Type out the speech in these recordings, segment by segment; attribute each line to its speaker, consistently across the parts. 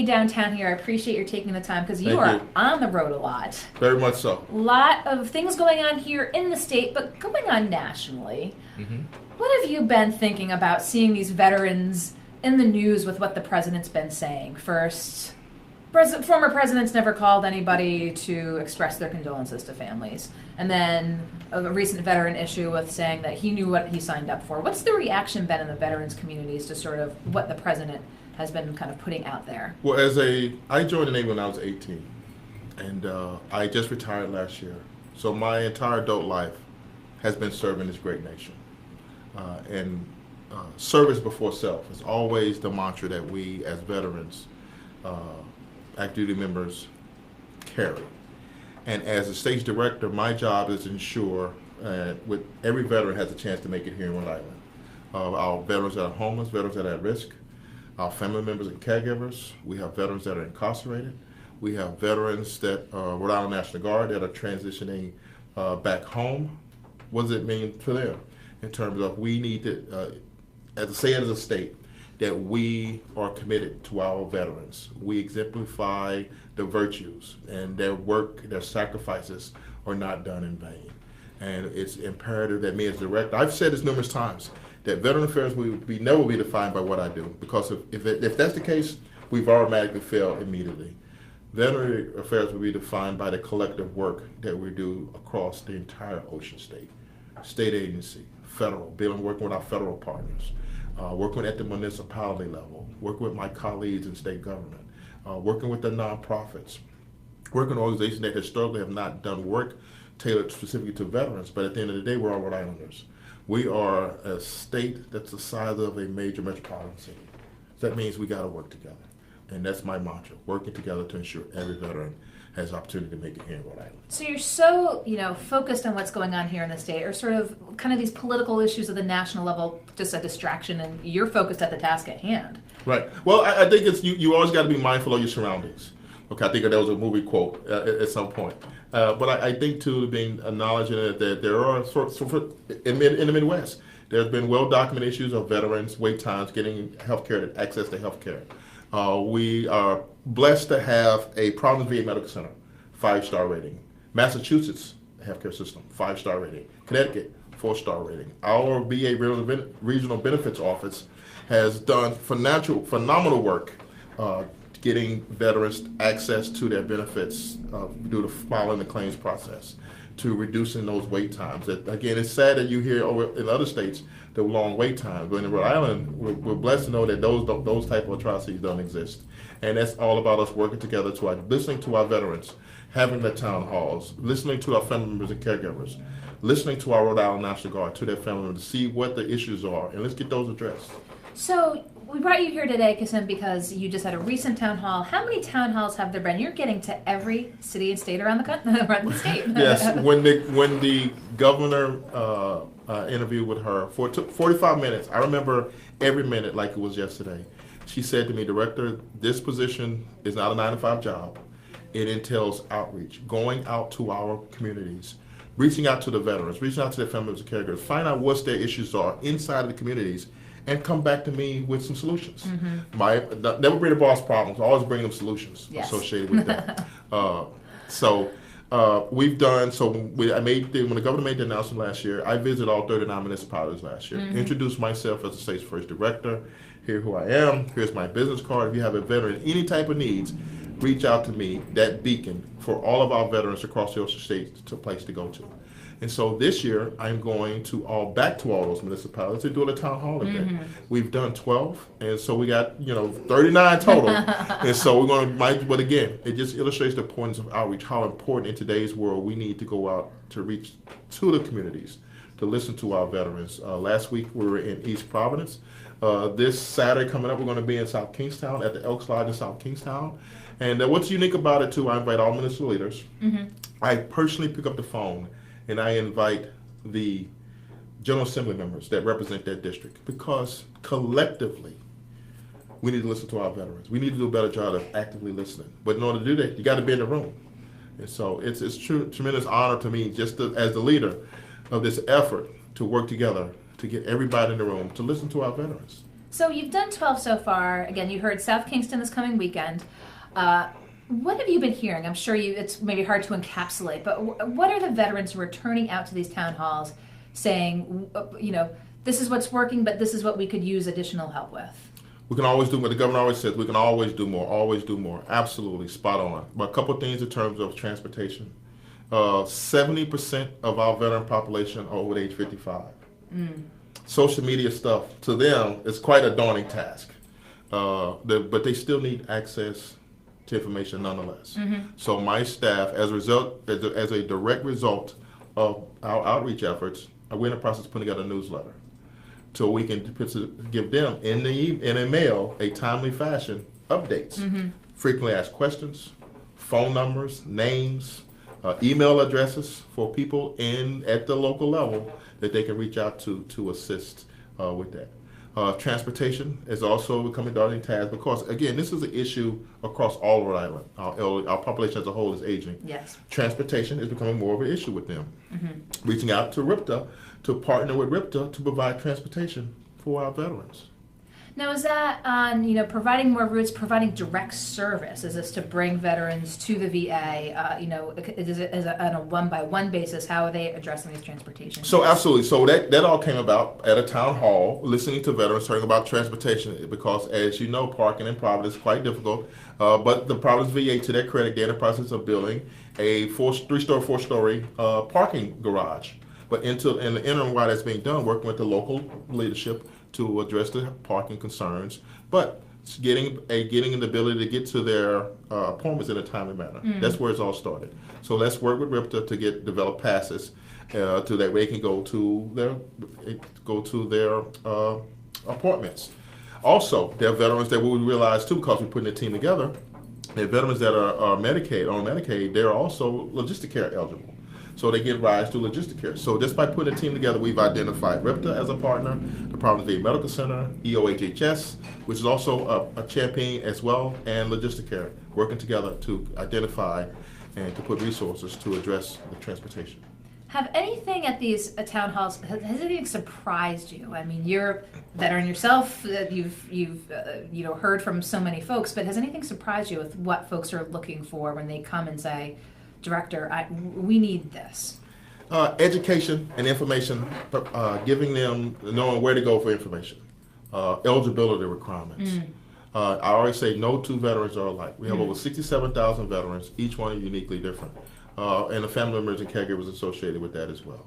Speaker 1: downtown here. I appreciate your taking the time because you
Speaker 2: Thank
Speaker 1: are
Speaker 2: you.
Speaker 1: on the road a lot.
Speaker 2: Very much so.
Speaker 1: A lot of things going on here in the state, but going on nationally.
Speaker 2: Hmm.
Speaker 1: What have you been thinking about seeing these veterans in the news with what the president's been saying? First, former presidents never called anybody to express their condolences to families. And then a recent veteran issue with saying that he knew what he signed up for. What's the reaction been in the veterans communities to sort of what the president has been kind of putting out there?
Speaker 2: Well, I joined the Navy when I was 18, and I just retired last year. So my entire adult life has been serving this great nation. And service before self is always the mantra that we as veterans, active duty members, carry. And as a stage director, my job is to ensure with every veteran has a chance to make it here in Rhode Island. Our veterans that are homeless, veterans that are at risk, our family members and caregivers. We have veterans that are incarcerated. We have veterans that Rhode Island National Guard that are transitioning back home. What does it mean for them? In terms of we need to, as a state, that we are committed to our veterans. We exemplify the virtues, and their work, their sacrifices are not done in vain. And it's imperative that me as director, I've said this numerous times, that veteran affairs will never be defined by what I do, because if that's the case, we've automatically failed immediately. Veteran affairs will be defined by the collective work that we do across the entire ocean state agency, federal, working with our federal partners, working at the municipality level, working with my colleagues in state government, working with the nonprofits, working with organizations that historically have not done work tailored specifically to veterans, but at the end of the day, we're all Rhode Islanders. We are a state that's the size of a major metropolitan city. That means we got to work together. And that's my mantra, working together to ensure every veteran has opportunity to make it here in Rhode Island.
Speaker 1: So you're so, focused on what's going on here in the state, or sort of kind of these political issues at the national level, just a distraction, and you're focused at the task at hand.
Speaker 2: Right. Well, I think it's you always got to be mindful of your surroundings. Okay, I think that was a movie quote at some point. But I think, too, being acknowledging that there are, in the Midwest, there's been well-documented issues of veterans, wait times, getting health care, access to health care. We are blessed to have a Providence VA Medical Center, 5-star rating. Massachusetts healthcare system, 5-star rating. Connecticut, 4-star rating. Our VA Regional Benefits Office has done phenomenal work getting veterans access to their benefits due to following the claims process, to reducing those wait times. Again, it's sad that you hear in other states the long wait times, but in Rhode Island, we're blessed to know that those type of atrocities don't exist. And that's all about us working together, listening to our veterans, having the town halls, listening to our family members and caregivers, listening to our Rhode Island National Guard, to their family members, to see what the issues are, and let's get those addressed.
Speaker 1: So we brought you here today, Kasim, because you just had a recent town hall. How many town halls have there been? You're getting to every city and state around the state.
Speaker 2: Yes, when the governor interviewed with her, it took 45 minutes. I remember every minute like it was yesterday. She said to me, Director, this position is not a 9-to-5 job. It entails outreach, going out to our communities, reaching out to the veterans, reaching out to their families and caregivers, find out what their issues are inside of the communities, and come back to me with some solutions. Mm-hmm. Never bring the boss problems, always bring them solutions associated with that. We've done, when the governor made the announcement last year, I visited all 39 municipalities last year, introduced myself as the state's first director, here who I am, here's my business card. If you have a veteran, any type of needs, reach out to me, that beacon for all of our veterans across the ocean state, to a place to go to. And so this year, I'm going back to all those municipalities and doing a town hall event. Mm-hmm. We've done 12, and so we got 39 total. And so we're going to, but again, it just illustrates the importance of outreach, how important in today's world we need to go out to reach to the communities, to listen to our veterans. Last week we were in East Providence. This Saturday coming up, we're going to be in South Kingstown at the Elks Lodge in South Kingstown. And what's unique about it too, I invite all municipal leaders. Mm-hmm. I personally pick up the phone and I invite the General Assembly members that represent that district, because collectively we need to listen to our veterans. We need to do a better job of actively listening. But in order to do that, you got to be in the room. And so it's tremendous honor to me, as the leader of this effort, to work together to get everybody in the room to listen to our veterans.
Speaker 1: So you've done 12 so far. Again, you heard South Kingston this coming weekend. What have you been hearing? I'm sure it's maybe hard to encapsulate, but what are the veterans who are turning out to these town halls saying, this is what's working, but this is what we could use additional help with?
Speaker 2: We can always do what the governor always says. We can always do more. Always do more. Absolutely, spot on. But a couple of things in terms of transportation. 70% of our veteran population are over age 55. Social media stuff to them is quite a daunting task, but they still need access to information nonetheless. So my staff, as a direct result of our outreach efforts, we're in the process of putting together a newsletter, so we can give them in a mail a timely fashion updates, frequently asked questions, phone numbers, names, email addresses for people at the local level that they can reach out to assist with that. Transportation is also becoming a daunting task because, again, this is an issue across all Rhode Island. Our population as a whole is aging.
Speaker 1: Yes.
Speaker 2: Transportation is becoming more of an issue with them. Reaching out to RIPTA to partner with RIPTA to provide transportation for our veterans.
Speaker 1: Now, is that on, providing more routes, providing direct service? Is this to bring veterans to the VA? Is it on a one-by-one basis? How are they addressing these transportation?
Speaker 2: So absolutely. So that all came about at a town hall, listening to veterans talking about transportation, because as you know, parking in Providence is quite difficult. But the Providence VA, to their credit, they're in the process of building a three-story, four-story parking garage. But in the interim, while that's being done, working with the local leadership to address the parking concerns, but getting the ability to get to their appointments in a timely manner. That's where it's all started. So let's work with RIPTA to develop passes to that way they can go to their appointments. Also, there are veterans that we realize too, because we're putting a team together. There are veterans that are on Medicaid. They're also logistic care eligible. So they get rides to logistic care. So just by putting a team together, we've identified RIPTA as a partner, the Providence VA Medical Center, EOHHS, which is also a champion as well, and logistic care, working together to identify and to put resources to address the transportation.
Speaker 1: Have anything at these town halls, has anything surprised you? I mean, you're a veteran yourself, you've heard from so many folks, but has anything surprised you with what folks are looking for when they come and say, Director, we need this?
Speaker 2: Education and information, giving them, knowing where to go for information. Eligibility requirements. I always say no two veterans are alike. We have over 67,000 veterans, each one is uniquely different. And the family members and caregivers associated with that as well.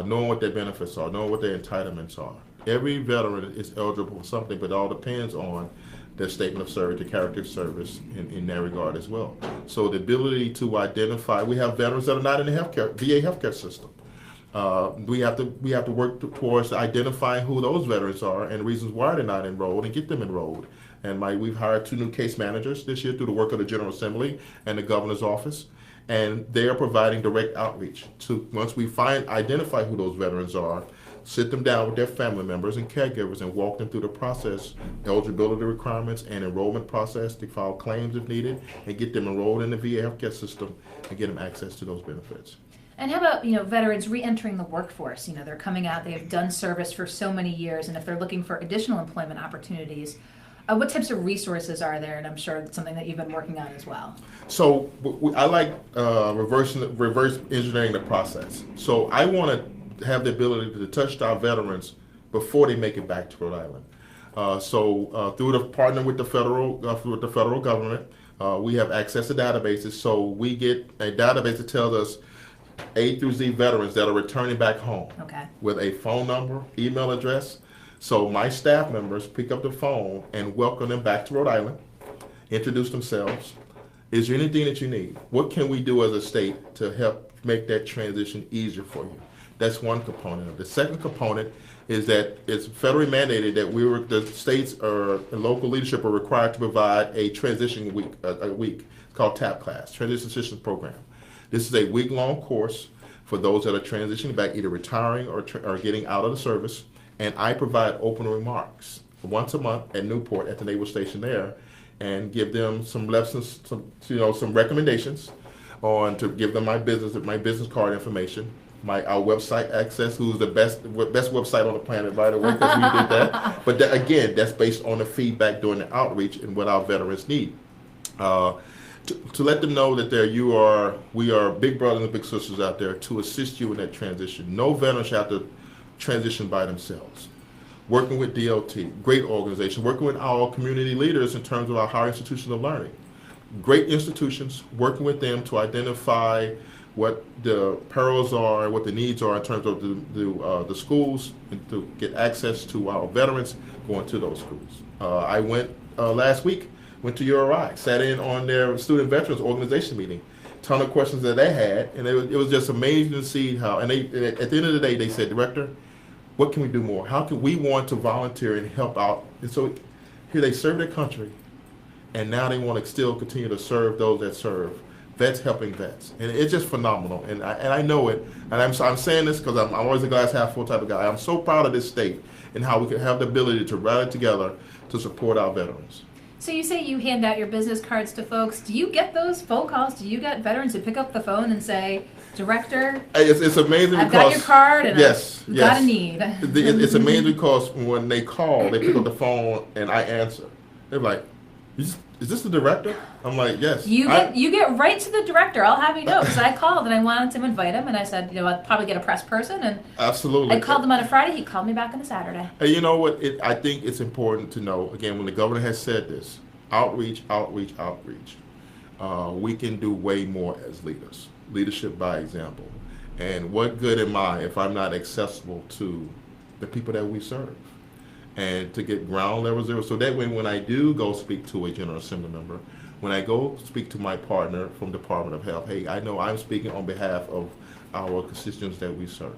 Speaker 2: Knowing what their benefits are, knowing what their entitlements are. Every veteran is eligible for something, but it all depends on their statement of service, their character of service in that regard as well. So the ability to identify, we have veterans that are not in the VA healthcare system. We have to work towards identifying who those veterans are and the reasons why they're not enrolled and get them enrolled. And we've hired 2 new case managers this year through the work of the General Assembly and the Governor's Office. And they are providing direct outreach to, once we identify who those veterans are, sit them down with their family members and caregivers and walk them through the process, eligibility requirements and enrollment process to file claims if needed, and get them enrolled in the VA healthcare system and get them access to those benefits.
Speaker 1: And how about, veterans re-entering the workforce? They're coming out, they have done service for so many years, and if they're looking for additional employment opportunities, what types of resources are there? And I'm sure it's something that you've been working on as well. So
Speaker 2: I like reverse engineering the process. So I want to have the ability to touch our veterans before they make it back to Rhode Island. Through the partner with the federal government, we have access to databases. So we get a database that tells us A through Z veterans that are returning back home with a phone number, email address. So my staff members pick up the phone and welcome them back to Rhode Island, introduce themselves. Is there anything that you need? What can we do as a state to help make that transition easier for you? That's one component of it. The second component is that it's federally mandated that the states or local leadership are required to provide a transition week. It's called TAP class, Transition Assistance Program. This is a week-long course for those that are transitioning back, either retiring or getting out of the service. And I provide open remarks once a month at Newport at the naval station there, and give them some lessons, some recommendations to give them my business card information. our website access, who's the best website on the planet, by the way, because we did that. But again, that's based on the feedback during the outreach and what our veterans need. To let them know that we are big brothers and big sisters out there to assist you in that transition. No veteran should have to transition by themselves. Working with DLT, great organization. Working with our community leaders in terms of our higher institutions of learning. Great institutions, working with them to identify what the perils are, what the needs are in terms of the schools, and to get access to our veterans going to those schools. I went last week, went to URI, sat in on their student veterans organization meeting. Ton of questions that they had, and it was just amazing to see how, and they, at the end of the day, they said, Director, what can we do more? How can we want to volunteer and help out? And so here they serve their country, and now they want to still continue to serve those that serve. Vets helping vets, and it's just phenomenal. And I know it, and I'm saying this because I'm always a glass half full type of guy. I'm so proud of this state and how we can have the ability to rally together to support our veterans.
Speaker 1: So you say you hand out your business cards to folks. Do you get those phone calls? Do you get veterans who pick up the phone and say, Director,
Speaker 2: it's amazing.
Speaker 1: I've got your card and
Speaker 2: I've
Speaker 1: got a need.
Speaker 2: It's amazing because when they call, they pick up the phone and I answer. They're like, is this the director? I'm like, yes.
Speaker 1: You get right to the director. I'll have you know, because I called and I wanted to invite him, and I said, I'd probably get a press person, and
Speaker 2: absolutely.
Speaker 1: I called him on a Friday. He called me back on a Saturday.
Speaker 2: And you know what? I think it's important to know, again, when the governor has said this, outreach. We can do way more as leaders. Leadership by example. And what good am I if I'm not accessible to the people that we serve? And to get ground level zero, so that when I do go speak to a General Assembly member, when I go speak to my partner from Department of Health, hey, I know I'm speaking on behalf of our constituents that we serve.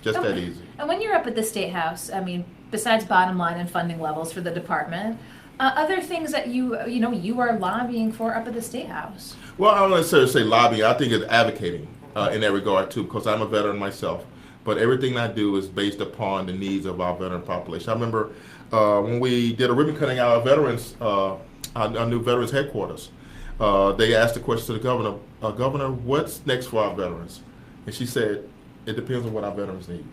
Speaker 2: Just that easy. And
Speaker 1: when you're up at the State House, I mean, besides bottom line and funding levels for the department, other things that you are lobbying for up at the State House?
Speaker 2: Well, I don't necessarily say lobbying. I think it's advocating in that regard too, because I'm a veteran myself. But everything I do is based upon the needs of our veteran population. I remember when we did a ribbon cutting out of veterans, our new veterans headquarters. They asked the question to the governor, Governor, what's next for our veterans? And she said, it depends on what our veterans need.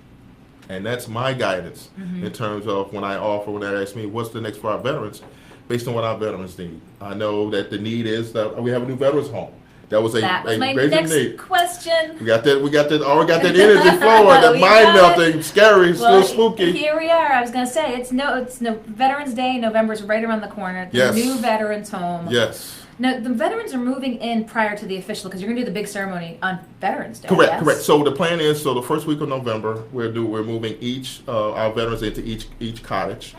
Speaker 2: And that's my guidance in terms of when they ask me, what's the next for our veterans, based on what our veterans need. I know that the need is that we have a new veterans home. That was
Speaker 1: my next question.
Speaker 2: We got that energy flowing, that mind melting, scary, still spooky.
Speaker 1: Here we are. I was going to say it's Veterans Day. November's right around the corner. The new veterans home.
Speaker 2: Yes.
Speaker 1: Now the veterans are moving in prior to the official, because you're going to do the big ceremony on Veterans Day.
Speaker 2: Correct. So the plan is, the first week of November we're moving our veterans into each cottage.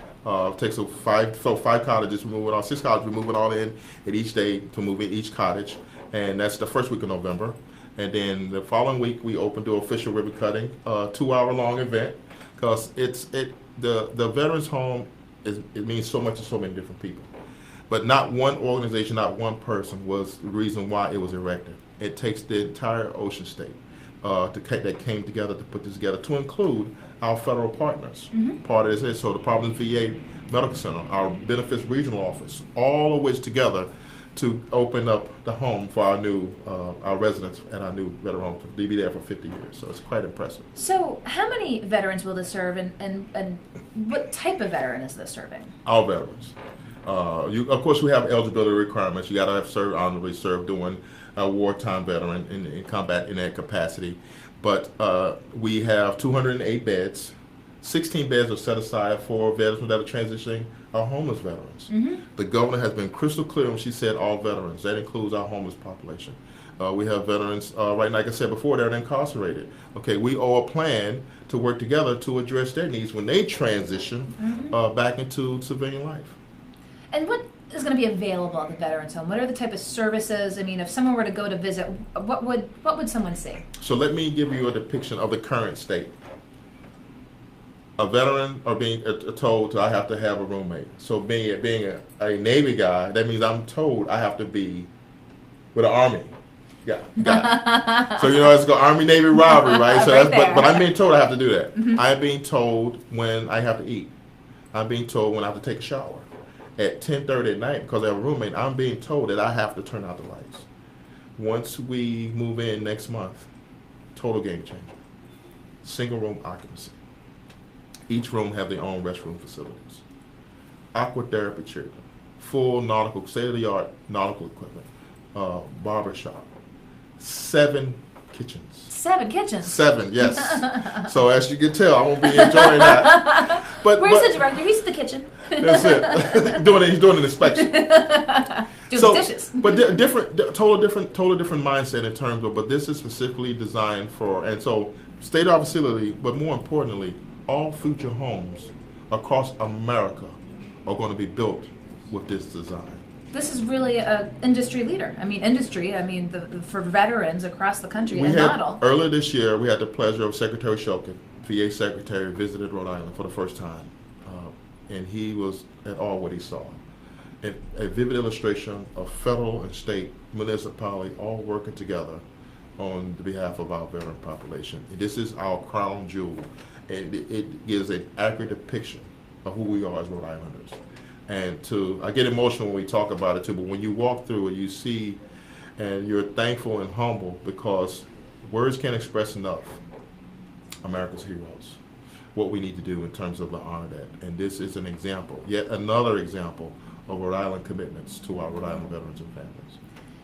Speaker 2: Takes five cottages. We're moving all 6 cottages. We're moving all in at each day to move in each cottage. And that's the first week of November. And then the following week, we open to official ribbon cutting, 2-hour-long event, because the Veterans Home it means so much to so many different people. But not one organization, not one person was the reason why it was erected. It takes the entire Ocean State that came together to put this together, to include our federal partners. Part of this is the Providence VA Medical Center, our Benefits Regional Office, all of which together to open up the home for our residents and our new veteran home to be there for 50 years. So it's quite impressive.
Speaker 1: So how many veterans will this serve, and what type of veteran is this serving?
Speaker 2: All veterans. Of course, we have eligibility requirements. You got to have honorably served doing a wartime veteran in combat in that capacity. But we have 208 beds. 16 beds are set aside for veterans that are transitioning our homeless veterans. The governor has been crystal clear when she said all veterans. That includes our homeless population. We have veterans, right, like I said before, that are incarcerated. Okay, we owe a plan to work together to address their needs when they transition back into civilian life.
Speaker 1: And what is going to be available at the Veterans Home? What are the type of services? I mean, if someone were to go to visit, what would someone see? So
Speaker 2: let me give you a depiction of the current state. A veteran are being told I have to have a roommate. So being a Navy guy, that means I'm told I have to be with an Army guy. So it's the Army-Navy rivalry, right? So but I'm being told I have to do that. I'm being told when I have to eat. I'm being told when I have to take a shower. At 10:30 at night, because I have a roommate, I'm being told that I have to turn out the lights. Once we move in next month, total game changer. single room occupancy. Each room have their own restroom facilities. Aqua therapy treatment, full nautical, state-of-the-art nautical equipment, barber shop, 7 kitchens.
Speaker 1: 7 kitchens.
Speaker 2: 7, yes. So as you can tell, I won't be enjoying that.
Speaker 1: Where's the director? He's in the kitchen.
Speaker 2: That's it. He's doing an inspection.
Speaker 1: Doing dishes.
Speaker 2: But total different mindset in terms of. But this is specifically designed for, and so state-of-the-art facility. But more importantly, all future homes across America are going to be built with this design.
Speaker 1: This is really an industry leader. For veterans across the country, model.
Speaker 2: Earlier this year, we had the pleasure of Secretary Shulkin, VA Secretary, visited Rhode Island for the first time. And he was at awe what he saw. A vivid illustration of federal and state municipality all working together on the behalf of our veteran population. And this is our crown jewel. And it gives an accurate depiction of who we are as Rhode Islanders. And I get emotional when we talk about it too, but when you walk through it, you see, and you're thankful and humble because words can't express enough America's heroes, what we need to do in terms of the honor that. And this is an example, yet another example of Rhode Island commitments to our Rhode Island veterans and families.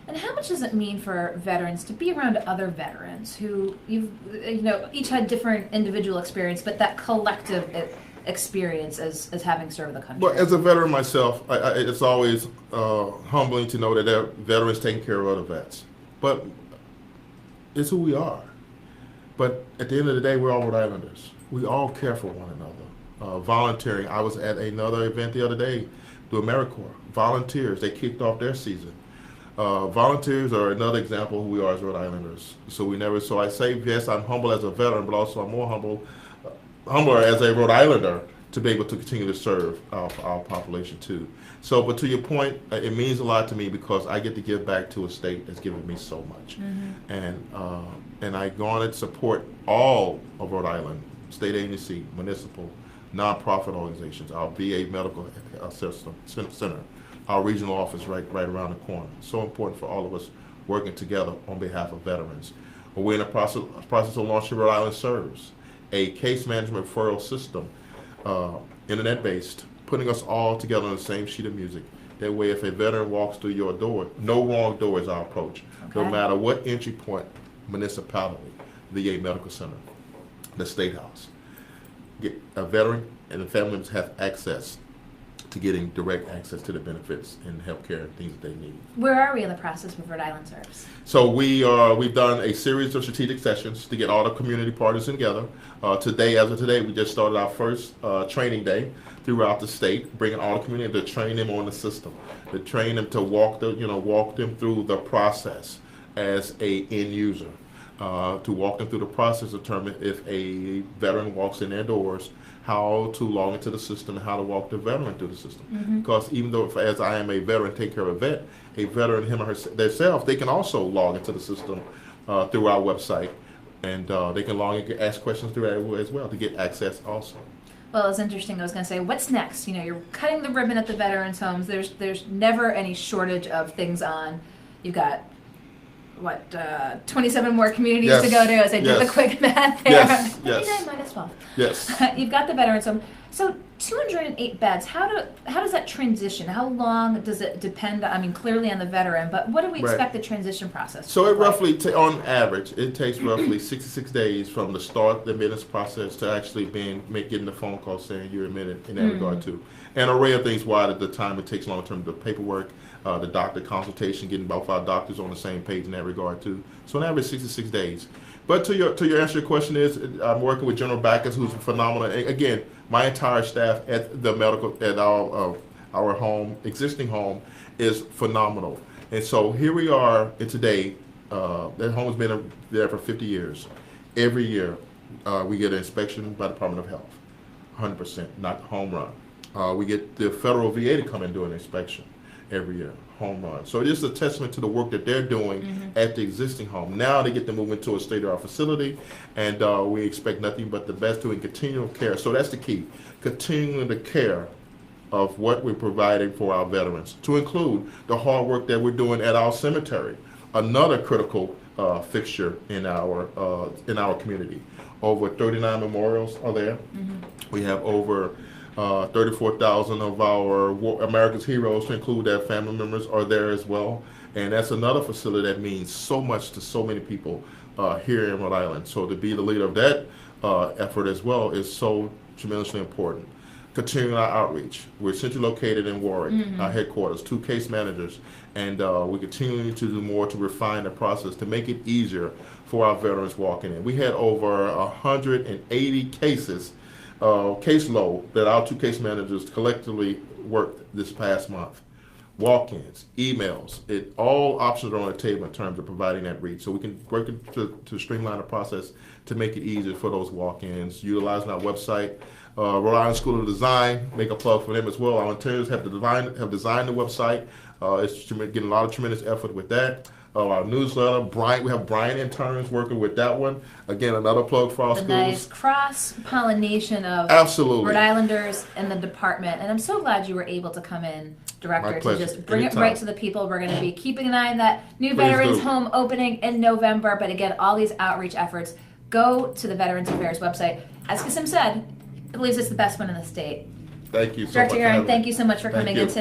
Speaker 1: And how much does it mean for veterans to be around other veterans who each had different individual experience, but that collective experience as having served the country?
Speaker 2: Well, as a veteran myself, it's always humbling to know that there are veterans taking care of other vets. But it's who we are. But at the end of the day, we're all Rhode Islanders. We all care for one another. Volunteering. I was at another event the other day, the AmeriCorps. Volunteers, they kicked off their season. Volunteers are another example of who we are as Rhode Islanders. So I say, yes, I'm humble as a veteran, but also I'm more humbler as a Rhode Islander to be able to continue to serve our population too. So, but to your point, it means a lot to me because I get to give back to a state that's given me so much. Mm-hmm. And I garnered support all of Rhode Island, state agency, municipal, nonprofit organizations, our VA medical center, our regional office right around the corner. So important for all of us working together on behalf of veterans. We're in the process of launching Rhode Island Serves, a case management referral system, internet-based, putting us all together on the same sheet of music. That way, if a veteran walks through your door, no wrong door is our approach. Okay. No matter what entry point, municipality, VA Medical Center, the State House, a veteran and the family members have access to getting direct access to the benefits and health care and things that they need.
Speaker 1: Where are we in the process with Rhode Island Serves?
Speaker 2: So we've done a series of strategic sessions to get all the community partners together. As of today, we just started our first training day throughout the state, bringing all the community to train them on the system, to train them to walk them through the process as a end user, to walk them through the process, determine if a veteran walks in their doors, how to log into the system and how to walk the veteran through the system. Mm-hmm. Because even though, as I am a veteran, take care of a veteran, him or her themselves, they can also log into the system through our website, and they can log in and ask questions through that as well to get access also.
Speaker 1: Well, it's interesting. I was going to say, what's next? You're cutting the ribbon at the veterans' homes. There's never any shortage of things on. You've got 27 more communities to go to as I did the quick math there.
Speaker 2: Yes.
Speaker 1: 29 minus 12.
Speaker 2: Yes.
Speaker 1: You've got the veterans home. So 208 beds. How does that transition? How long does it depend? Clearly on the veteran, but what do we expect the transition process?
Speaker 2: So it roughly, on average, it takes roughly 66 days from the start of the admittance process to actually getting the phone call saying you're admitted in that regard too. An array of things why at the time it takes long term, the paperwork, the doctor consultation, getting both our doctors on the same page in that regard too. So on average, 66 days. But to your answer, your question is, I'm working with General Backus, who's phenomenal. And again, my entire staff at the medical at our existing home is phenomenal. And so here we are today. That home has been there for 50 years. Every year, we get an inspection by the Department of Health, 100%, not home run. We get the federal VA to come and do an inspection every year, home run. So it is a testament to the work that they're doing at the existing home. Now they get to move into a state-of-the-art facility, and we expect nothing but the best, doing continual care. So that's the key, continuing the care of what we're providing for our veterans, to include the hard work that we're doing at our cemetery, another critical fixture in our community. Over 39 memorials are there. We have over 34,000 of our America's heroes, to include their family members, are there as well. And that's another facility that means so much to so many people here in Rhode Island. So to be the leader of that effort as well is so tremendously important. Continuing our outreach. We're centrally located in Warwick, our headquarters, 2 case managers, and we continue to do more to refine the process to make it easier for our veterans walking in. We had over 180 cases, caseload, that our 2 case managers collectively worked this past month. Walk-ins, emails, all options are on the table in terms of providing that reach. So we can work to streamline the process to make it easier for those walk-ins, utilizing our website. Rhode Island School of Design, make a plug for them as well. Our interns have designed the website. It's getting a lot of tremendous effort with that. Our newsletter, we have Brian interns working with that one. Again, another plug for our schools.
Speaker 1: Nice cross-pollination of
Speaker 2: Absolutely.
Speaker 1: Rhode Islanders and the department. And I'm so glad you were able to come in, Director,
Speaker 2: My
Speaker 1: to
Speaker 2: pleasure.
Speaker 1: just bring
Speaker 2: Anytime.
Speaker 1: it right to the people. We're going to be keeping an eye on that new
Speaker 2: Please
Speaker 1: Veterans
Speaker 2: do.
Speaker 1: Home opening in November. But again, all these outreach efforts, go to the Veterans Affairs website. As Kasim said, I believe it's the best one in the state.
Speaker 2: Thank you so much.
Speaker 1: Director
Speaker 2: for
Speaker 1: Yarn,
Speaker 2: having me.
Speaker 1: thank you so much for
Speaker 2: Thank
Speaker 1: coming
Speaker 2: you.
Speaker 1: in today.